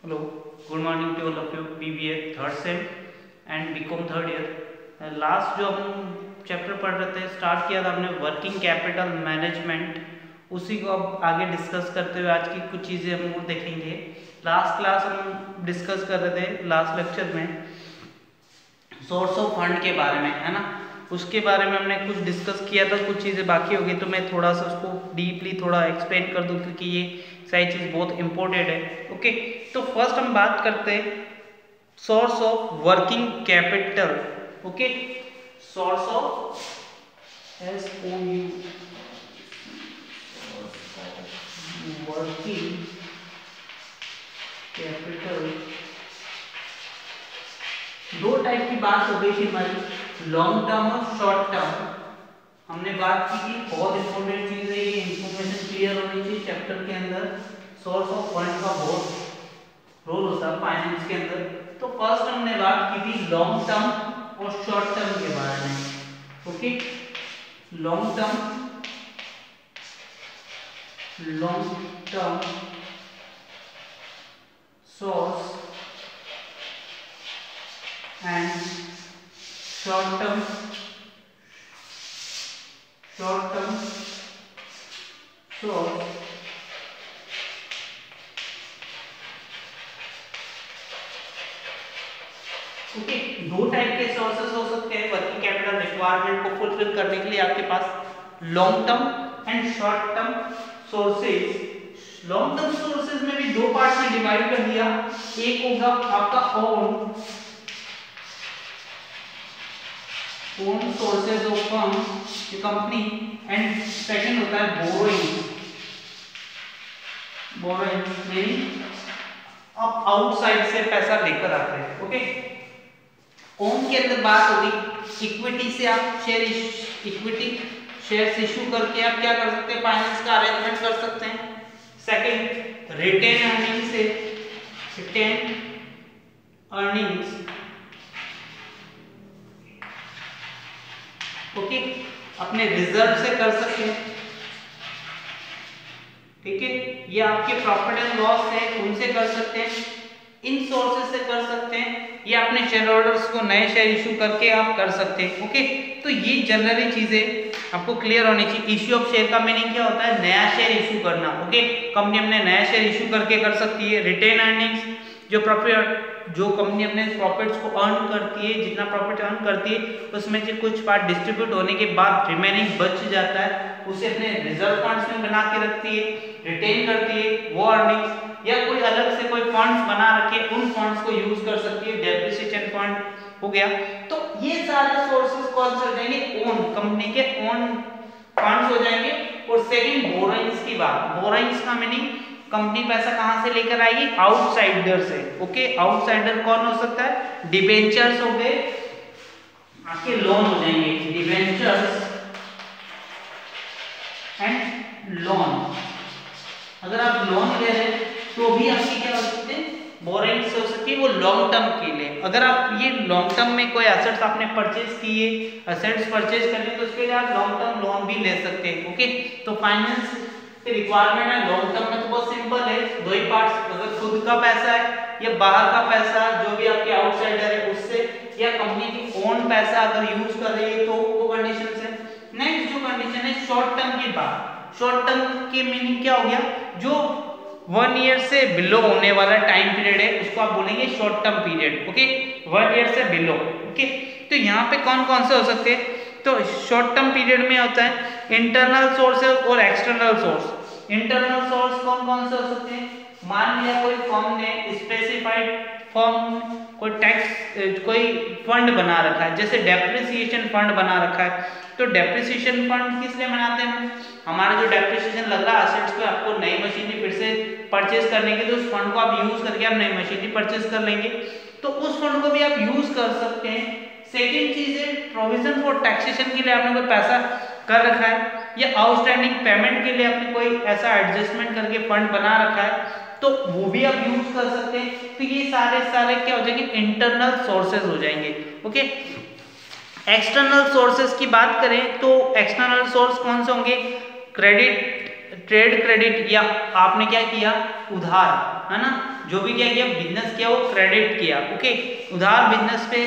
Hello, good morning to all of you. BBA third sem and BCom third year. Last जो हम chapter पढ़ रहे थे, start किया था हमने वर्किंग कैपिटल मैनेजमेंट, उसी को अब आगे डिस्कस करते हुए आज की कुछ चीज़ें हम और देखेंगे। लास्ट क्लास हम डिस्कस कर रहे थे, लास्ट लेक्चर में सोर्स ऑफ फंड के बारे में, है ना, उसके बारे में हमने कुछ डिस्कस किया था, कुछ चीज़ें बाकी हो गई, तो मैं थोड़ा सा उसको डीपली थोड़ा एक्सप्लेन कर दूं क्योंकि ये सारी चीज़ बहुत इंपॉर्टेंट है। ओके, तो फर्स्ट हम बात करते हैं source of working capital. Okay, source of SOU working capital. दो टाइप की बात हो गई थी हमारी, लॉन्ग टर्म और शॉर्ट टर्म। हमने बात की थी, बहुत इंपॉर्टेंट चीज है ये, इंफॉर्मेशन क्लियर होनी चाहिए चैप्टर के अंदर। सोर्स ऑफ फंड का बहुत रोल होता है फाइनेंस के अंदर। तो फर्स्ट हमने बात की थी लॉन्ग टर्म और शॉर्ट टर्म के बारे में। Okay, long term source and short term source। Okay, दो टाइप के सोर्सेस हो सकते हैं वर्किंग कैपिटल रिक्वायरमेंट को फुलफिल करने के लिए आपके पास, long term and short term sources. Long term sources में भी दो पार्ट में डिवाइड कर दिया, एक होगा आपका own sources of firm company, and second होता है बोरोइंग मीनिंग आप आउटसाइड से पैसा लेकर आते हैं। ओके, ओन के अंदर बात होगी इक्विटी से, आप इक्विटी शेयर्स इशू करके आप क्या कर सकते हैं, फाइनेंस का अरेंजमेंट कर सकते हैं। Second, retained earnings. ओके, अपने रिजर्व से कर सकते हैं, ठीक है, ये आपके प्रॉफिट एंड लॉस है उनसे कर सकते हैं, इन सोर्सेज से कर सकते हैं, या अपने शेयर होल्डर्स को नए शेयर इशू करके आप कर सकते हैं। ओके, तो ये जनरली चीजें आपको क्लियर होनी चाहिए। इश्यू ऑफ शेयर का मीनिंग क्या होता है, नया शेयर इशू करना। ओके, कंपनी अपने नया शेयर इशू करके कर सकती है। रिटेन अर्निंग्स, जो कंपनी अपने प्रॉफिट्स को अर्न करती है, जितना प्रॉफिट अर्न करती है उसमें से कुछ पार्ट डिस्ट्रीब्यूट होने के बाद रिमेनिंग बच जाता है, उसे अपने रिजर्व फंड्स में बना के रखती है, रिटेन करती है वो अर्निंग्स, या कोई अलग से कोई फंड्स बना रखे उन फंड्स को यूज कर सकती है, डेप्रिसिएशन फंड हो गया। तो ये सारे सोर्सेज कौन से हो जाएंगे, ओन कंपनी के ओन फंड्स हो जाएंगे। और सेकंड, बोरोइंग्स की बात, बोरोइंग्स का मीनिंग कंपनी पैसा कहां से लेकर आएगी, आउटसाइडर से। ओके, आउटसाइडर कौन हो सकता है, डिबेंचर्स हो गए, आपके लोन हो जाएंगे, डिबेंचर्स एंड लोन। अगर आप लोन ले रहे हैं तो भी आपकी क्या हो सकते हैं, बोरिंग से हो सकती है, वो लॉन्ग टर्म के लिए। अगर आप ये लॉन्ग टर्म में कोई एसेट्स आपने परचेज किए, एसेट्स परचेज करने, तो उसके लिए आप लॉन्ग टर्म लोन भी ले सकते हैं। ओके, तो फाइनेंस की रिक्वायरमेंट है लॉन्ग टर्म में, तो बहुत सिंपल है, दो ही पार्ट्स, अगर खुद का पैसा है या बाहर का पैसा जो भी आपके आउटसाइडर है उससे, या कंपनी की ओन पैसा अगर यूज कर रही है, तो वो कंडीशन है। नेक्स्ट जो कंडीशन है शॉर्ट टर्म की बात, शॉर्ट टर्म के मीनिंग क्या हो गया, जो 1 ईयर से बिलो होने वाला टाइम पीरियड है उसको आप बोलेंगे short term period. Okay, 1 year से बिलो। ओके, तो यहाँ पे कौन कौन से हो सकते हैं, तो शॉर्ट टर्म पीरियड में होता है इंटरनल सोर्सेज और एक्सटर्नल सोर्स। इंटरनल सोर्स कौन कौन से हो सकते हैं, मान लिया कोई फर्म ने स्पेसिफाइड फर्म कोई टैक्स कोई फंड बना रखा है, जैसे डेप्रिसिएशन फंड बना रखा है, तो डेप्रिसिएशन फंड किस लिए बनाते हैं, हमारा जो डेप्रिसिएशन लग रहा है एसेट्स पे, आपको नई मशीनरी फिर से परचेज करने के लिए, उस फंड को आप यूज करके आप नई मशीनरी परचेज कर लेंगे, तो उस फंड को भी आप यूज कर सकते हैं। सेकेंड चीज है प्रोविजन फॉर टैक्सेशन के लिए आपने कोई पैसा कर रखा है, या आउटस्टैंडिंग पेमेंट के लिए आपने कोई ऐसा एडजस्टमेंट करके फंड बना रखा है, तो वो भी आप यूज कर सकते हैं। तो ये सारे क्या हो जाएंगे, इंटरनल सोर्सेज हो जाएंगे। ओके, एक्सटर्नल सोर्सेज की बात करें तो एक्सटर्नल सोर्स कौन से होंगे, क्रेडिट, ट्रेड क्रेडिट, या आपने क्या किया उधार, है ना, जो भी क्या किया बिजनेस किया वो क्रेडिट किया। ओके, उधार बिजनेस पे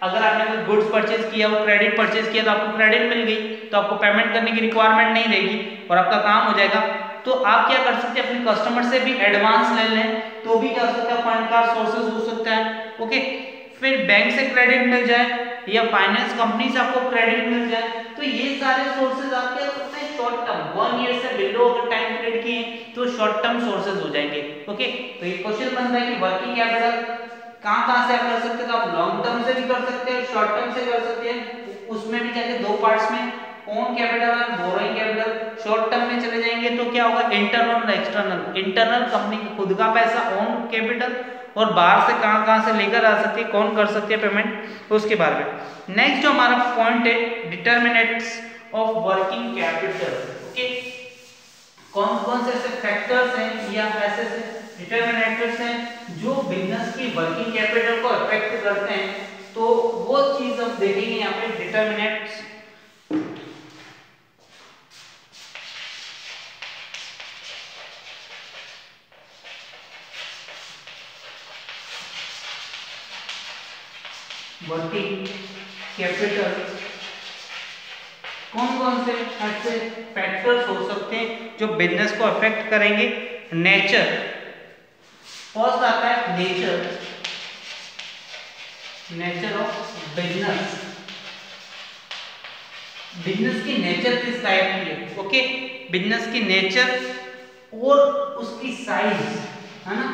अगर आपने कोई गुड्स परचेज किया, वो क्रेडिट परचेज किया तो आपको क्रेडिट मिल गई, तो आपको पेमेंट करने की रिक्वायरमेंट नहीं रहेगी और आपका काम हो जाएगा। तो आप क्या कर सकते हैं, अपने कस्टमर से भी एडवांस ले लें तो भी क्या हो सकता है, फंड का सोर्सेज हो सकता है। ओके, फिर बैंक से क्रेडिट मिल जाए या फाइनेंस कंपनी से आपको क्रेडिट मिल जाए, तो ये सारे सोर्सेज आप क्या सकते हैं, शॉर्ट टर्म 1 ईयर से बिलो अगर टाइम पीरियड किए तो शॉर्ट टर्म सोर्सेज हो जाएंगे। ओके, तो ये क्वेश्चन बनता है कि वर्किंग कैपिटल कहां से आप कर सकते हैं, तो आप लॉन्ग टर्म से भी कर सकते हैं, शॉर्ट टर्म से कर सकते हैं। उसमें भी क्या है, दो पार्ट्स में, ओन कैपिटल और बोरोइंग कैपिटल। शॉर्ट टर्म में चले जाएंगे तो क्या होगा, इंटरनल और एक्सटर्नल। इंटरनल कंपनी का खुद का पैसा ओन कैपिटल, और बाहर से कहां से लेकर आ सकती है, कौन कर सकती है पेमेंट, उसके बारे में। नेक्स्ट जो हमारा पॉइंट है, determinants of working capital. Okay, कौन कौन से ऐसे फैक्टर्स हैं या ऐसे डिटरमिनेंट्स हैं जो बिजनेस की वर्किंग कैपिटल को अफेक्ट करते हैं, तो वो चीज हम देखेंगे यहाँ पे, डिटरमिनेंट्स। वर्किंग कैपिटल कौन कौन से ऐसे फैक्टर्स हो सकते हैं जो बिजनेस को अफेक्ट करेंगे। नेचर, फर्स्ट आता है nature, nature of business. Business की नेचर किस टाइप की है। ओके, बिजनेस की नेचर और उसकी साइज, है ना।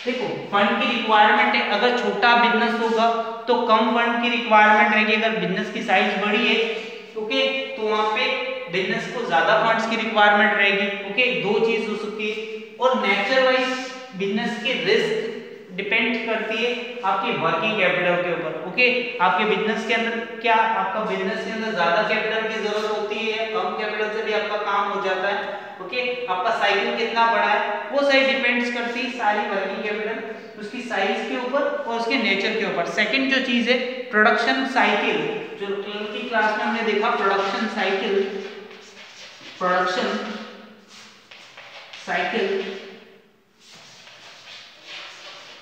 देखो, फंड की रिक्वायरमेंट है, अगर छोटा बिजनेस होगा तो कम फंड की रिक्वायरमेंट रहेगी, अगर बिजनेस की साइज बड़ी है ओके तो वहां पे बिजनेस को ज्यादा फंड्स की रिक्वायरमेंट रहेगी। ओके, दो चीज हो सकती है। और नेचर वाइज बिजनेस की रिस्क डिपेंड करती है आपकी वर्किंग कैपिटल के ऊपर। ओके, आपके बिजनेस के अंदर क्या, आपका बिजनेस के अंदर ज्यादा कैपिटल की जरूरत होती है या कम कैपिटल से भी आपका काम हो जाता है। ओके, आपका साइकिल कितना बड़ा है वो सारी डिपेंड्स करती है सारी वर्किंग कैपिटल उसकी साइज के ऊपर और उसके नेचर के ऊपर। सेकंड जो चीज है, प्रोडक्शन साइकिल, जो की क्लास में हमने देखा, production cycle, production cycle.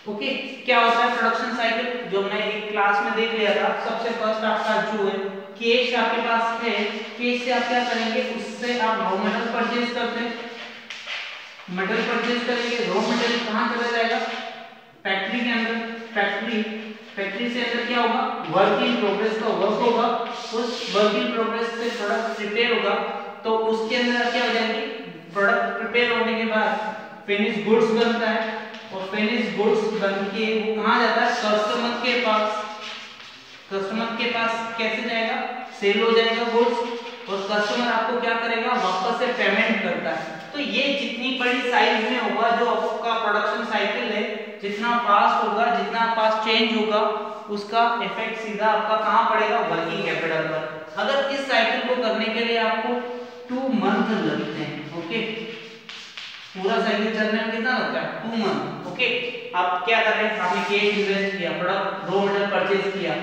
Okay, क्या होता है प्रोडक्शन साइकिल, जो हमने एक क्लास में देख लिया था। सबसे फर्स्ट आपका जो है कैश आपके पास है, कैश से आप क्या करेंगे, उससे आप रॉ मटेरियल परचेज करते हैं, मटेरियल परचेज करेंगे, रॉ मटेरियल कहां चला जाएगा, फैक्ट्री के अंदर। फैक्ट्री से अंदर क्या होगा, वर्क इन प्रोग्रेस का वर्क होगा, उस वर्क इन प्रोग्रेस से प्रोडक्ट प्रिपेयर होगा, तो उसके अंदर क्या हो जाएंगे, प्रोडक्ट प्रिपेयर होने के बाद फिनिश गुड्स बनता है, और फिनिश गुड्स बनके वो कहां जाता है, कस्टमर के पास। कस्टमर के पास कैसे जाएगा, सेल हो जाएगा गुड्स, और कस्टमर आपको क्या करेगा, वापस से पेमेंट करता है। तो ये जितनी बड़ी साइज में होगा जो आपका प्रोडक्शन साइकिल है, जितना फास्ट होगा, जितना फास्ट चेंज होगा, उसका इफेक्ट सीधा आपका कहां पड़ेगा, वर्किंग कैपिटल पर। अगर इस साइकिल को करने के लिए आपको 2 मंथ लगते हैं। ओके, पूरा साइकिल चलने में कितना लगता है, 2 मंथ। ओके, आप क्या कर रहे हैं, आपने कैश इन्वेस्ट किया, प्रोडक्ट रॉ मटेरियल परचेज किया,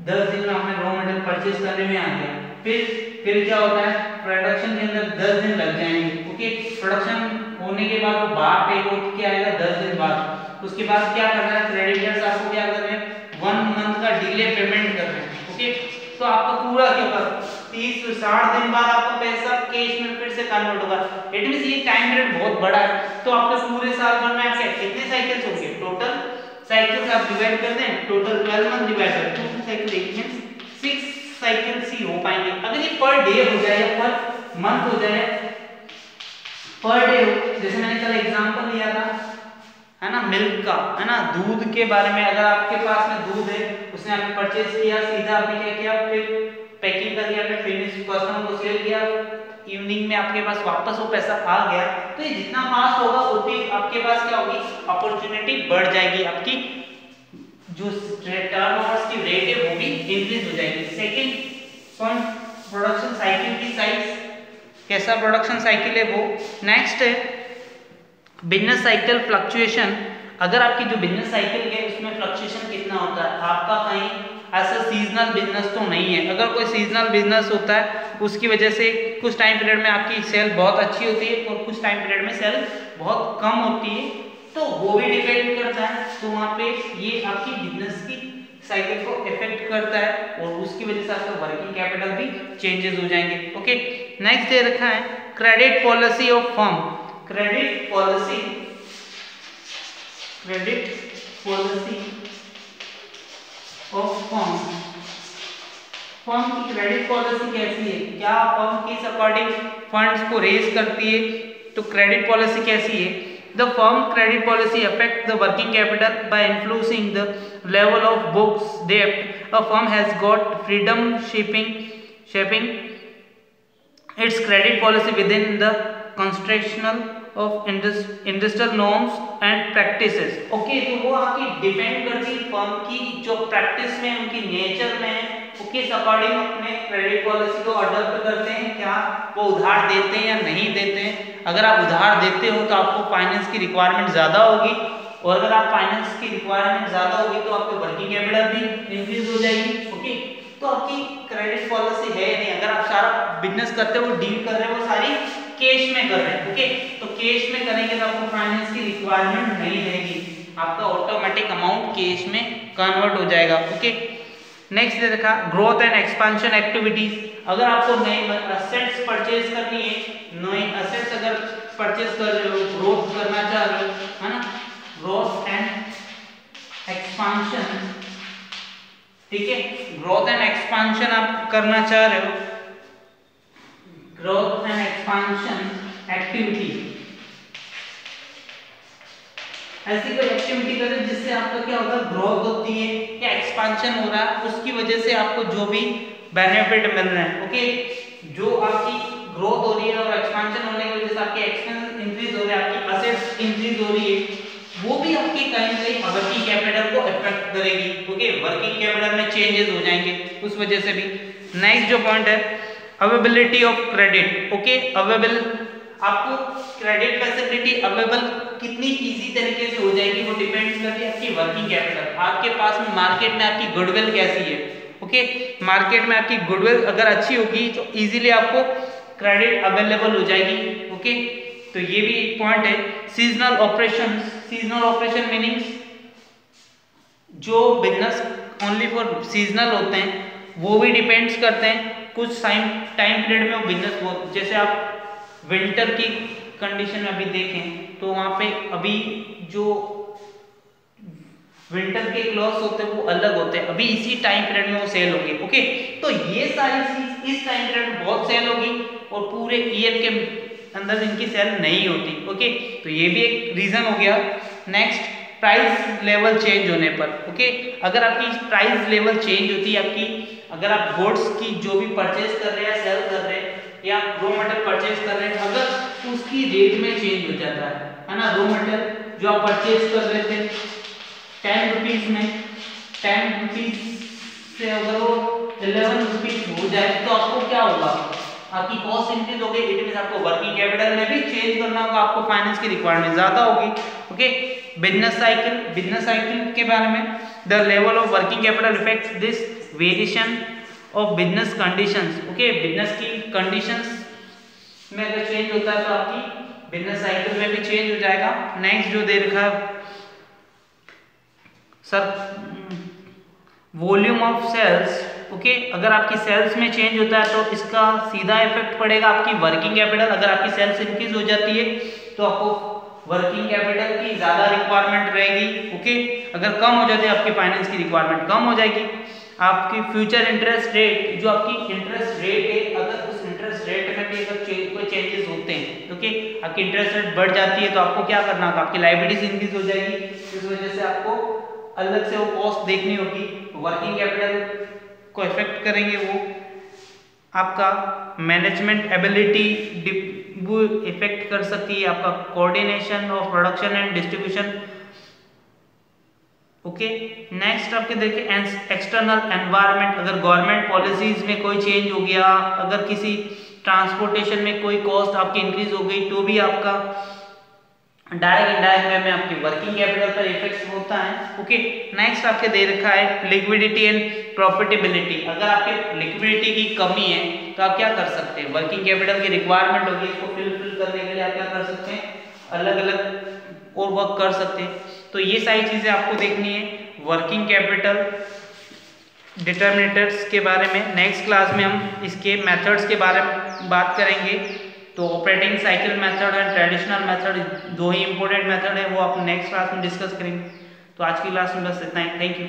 10 दिन में आपने रॉ मटेरियल परचेज करने में आ गया, फिर क्या होता है, प्रोडक्शन के अंदर 10 दिन लग जाएंगे। ओके, प्रोडक्शन होने के बाद वो बाहर टेक आउट किया आएगा 10 दिन बाद। उसके बाद क्या करना है, क्रेडिटर्स आपको क्या कर रहे हैं, 1 मंथ का डिले पेमेंट कर रहे हैं। ओके, तो आपका पूरा क्या होगा, 30-60 दिन बाद आपका पैसा कैश में फिर से कन्वर्ट होगा। इट मींस ये टाइम पीरियड बहुत बड़ा है। तो आपके पूरे साल भर में आपके कितने साइकिल्स होंगे, टोटल साइकिल्स आप डिवाइड कर दें, टोटल 12 मंथ डिवाइड कर दें, 2 साइकिल इट मींस 6 साइकिल्स ही हो पाएंगे। अगर ये पर डे हो जाए या पर मंथ हो जाए, पर डे हो, जैसे मैंने कल एग्जांपल लिया था, है ना, मिल्क का, है ना, दूध के बारे में। अगर आपके पास में दूध है, उसने आपने परचेज किया, सीधा आपने क्या किया, फिर पैकिंग करके आपने फिनिश कस्टमर को सेल किया, इवनिंग में आपके पास वापस वो पैसा आ गया। तो ये जितना फास्ट होगा उतनी आपके पास क्या होगी, अपॉर्चुनिटी बढ़ जाएगी, आपकी जो टर्नओवर्स की रेट है वो भी इंक्रीज हो जाएगी। सेकंड पॉइंट, प्रोडक्शन साइकिल की साइज, कैसा प्रोडक्शन साइकिल है वो। नेक्स्ट है बिजनेस साइकिल फ्लक्चुएशन। अगर आपकी जो बिजनेस साइकिल है उसमें फ्लक्चुएशन कितना होता है, आपका कहीं ऐसा सीजनल बिजनेस तो नहीं है। अगर कोई सीजनल बिजनेस होता है उसकी वजह से कुछ टाइम पीरियड में आपकी सेल बहुत अच्छी होती है और कुछ टाइम पीरियड में सेल बहुत कम होती है, तो वो भी डिपेंड करता है। तो वहाँ पे ये आपकी बिजनेस की साइकिल को इफेक्ट करता है और उसकी वजह से आपका वर्किंग कैपिटल भी चेंजेस हो जाएंगे। ओके, नेक्स्ट दे रखा है credit policy of firm. Credit policy of firm, firm की क्रेडिट पॉलिसी कैसी है, क्या फर्म किस अकॉर्डिंग फंड्स को रेज करती है, तो क्रेडिट पॉलिसी कैसी है। The firm credit policy affect the working capital by influencing the level of books डेब्ट। A firm has got freedom shaping its credit policy within the constructional of industrial norms and practices. Okay, तो वो आपकी depend करती है firm की जो practice में उनकी नेचर में है, वो किस अकॉर्डिंग अपने क्रेडिट पॉलिसी को अडॉप्ट करते हैं, क्या वो उधार देते हैं या नहीं देते हैं। अगर आप उधार देते हो तो आपको फाइनेंस की रिक्वायरमेंट ज़्यादा होगी, और अगर आप फाइनेंस की रिक्वायरमेंट ज़्यादा होगी तो आपकी वर्किंग कैपिटल भी इंक्रीज हो जाएगी। ओके, तो आपकी क्रेडिट पॉलिसी है नहीं, अगर आप सारा बिजनेस करते हो, डील कर रहे हो, वो सारी कैश में कर रहे हैं। ओके, तो कैश में करेंगे तो आपको फाइनेंस की रिक्वायरमेंट नहीं रहेगी, आपका ऑटोमेटिक अमाउंट कैश में कन्वर्ट हो जाएगा। ओके, नेक्स्ट दे रखा ग्रोथ एंड एक्सपेंशन एक्टिविटीज। अगर आपको नए असेट्स परचेज करनी है, नए असेट्स अगर परचेज कर रहे हो, ग्रोथ करना चाह रहे हो, है ना, ग्रोथ एंड एक्सपेंशन, ठीक है, ग्रोथ एंड एक्सपेंशन आप करना चाह रहे हो, ग्रोथ एंड एक्सपेंशन एक्टिविटी, ऐसी कोई एक्टिविटी करें जिससे आपका क्या होता है, ग्रोथ होती है या एक्सपेंशन हो रहा है, उसकी वजह से आपको जो भी बेनिफिट मिल रहे हैं। ओके, जो आपकी ग्रोथ हो रही है और एक्सपेंशन होने की वजह से आपके एक्सपेंस इंक्रीज हो रहे हैं, आपकी असेट्स इंक्रीज हो रही है, वो भी आपकी कहीं ना कहीं वर्किंग कैपिटल को इफेक्ट करेगी। ओके, वर्किंग कैपिटल में चेंजेस हो जाएंगे उस वजह से भी। नेक्स्ट जो पॉइंट है availability of credit. Okay, available, आपको क्रेडिट फैसिलिटी अवेलेबल कितनी इजी तरीके से हो जाएगी वो डिपेंड्स करती है आपकी वर्किंग कैपिटल। आपके पास में मार्केट में आपकी गुडविल कैसी है। ओके, मार्केट में आपकी गुडविल अगर अच्छी होगी तो इजीली आपको क्रेडिट अवेलेबल हो जाएगी। ओके, तो ये भी एक पॉइंट है। Seasonal operation, seasonal operation meanings जो बिजनेस ओनली फॉर सीजनल होते हैं वो भी डिपेंड्स करते हैं कुछ टाइम पीरियड में वो बिजनेस, जैसे आप विंटर की कंडीशन में अभी देखें तो वहां पे अभी जो विंटर के क्लॉथ्स होते हैं वो अलग होते हैं, अभी इसी टाइम पीरियड में वो सेल होंगे। ओके, तो ये सारी चीज इस टाइम पीरियड में बहुत सेल होगी और पूरे ईयर के अंदर इनकी सेल नहीं होती। ओके, तो ये भी एक रीजन हो गया। नेक्स्ट, प्राइस लेवल चेंज होने पर। ओके, अगर आपकी प्राइस लेवल चेंज होती है, आपकी अगर आप गुड्स की जो भी परचेज कर रहे हैं, सेल कर रहे हैं या रॉ मटेरियल परचेज कर रहे हैं, अगर उसकी रेट में चेंज हो जाता है ना, रॉ मटेरियल जो आप परचेज कर रहे थे 10 रुपीज में, 10 रुपीज से अगर वो 11 रुपीज हो जाए तो आपको क्या होगा, आपकी कॉस्ट इंक्रीज हो गई, इट मींस आपको वर्किंग कैपिटल में भी चेंज करना होगा, आपको फाइनेंस की रिक्वायरमेंट ज्यादा होगी। ओके, बिजनेस साइकिल के बारे में, the level of working capital effects this variation of business conditions. Okay, business की कंडीशंस में अगर चेंज होता है तो आपकी बिजनेस साइकिल में भी चेंज हो जाएगा। नेक्स्ट जो दे रखा है sir, volume of sales. Okay, अगर आपकी सेल्स में चेंज होता है तो इसका सीधा इफेक्ट पड़ेगा आपकी वर्किंग कैपिटल। अगर आपकी सेल्स इंक्रीज हो जाती है तो आपको वर्किंग कैपिटल की ज्यादा रिक्वायरमेंट रहेगी। ओके, अगर कम हो जाती है आपकी फाइनेंस की रिक्वायरमेंट कम हो जाएगी। आपकी फ्यूचर इंटरेस्ट रेट, जो आपकी इंटरेस्ट रेट है, अगर उस इंटरेस्ट रेट में भी अगर कोई चेंजेस होते हैं, ओके, आपकी इंटरेस्ट रेट बढ़ जाती है तो आपको क्या करना होगा, आपकी लायबिलिटीज इंक्रीज हो जाएगी, इस वजह से आपको अलग से वो कॉस्ट देखनी होगी, वर्किंग कैपिटल को इफेक्ट करेंगे। वो आपका मैनेजमेंट एबिलिटी वो इफेक्ट कर सकती है, आपका coordination of production and distribution. Okay, next आपके देखिए एक्सटर्नल एनवायरनमेंट, अगर गवर्नमेंट पॉलिसीज में कोई चेंज हो गया, अगर किसी ट्रांसपोर्टेशन में कोई कॉस्ट आपकी इंक्रीज हो गई तो भी आपका डायरेक्ट इनडायरेक्ट वे में आपकी वर्किंग कैपिटल पर इफेक्ट होता है। ओके, नेक्स्ट आपके दे रखा है लिक्विडिटी एंड प्रॉफिटेबिलिटी। अगर आपके लिक्विडिटी की कमी है तो आप क्या कर सकते हैं, वर्किंग कैपिटल की रिक्वायरमेंट होगी, इसको फिल करने के लिए आप क्या कर सकते हैं, अलग अलग और वर्क कर सकते हैं। तो ये सारी चीजें आपको देखनी है वर्किंग कैपिटल डिटर्मिनेटर्स के बारे में। नेक्स्ट क्लास में हम इसके मेथड्स के बारे में बात करेंगे। तो operating cycle method and traditional method, दो ही इंपॉर्टेंट मेथड है, वो आप नेक्स्ट क्लास में डिस्कस करेंगे। तो आज की क्लास में बस इतना ही। Thank you.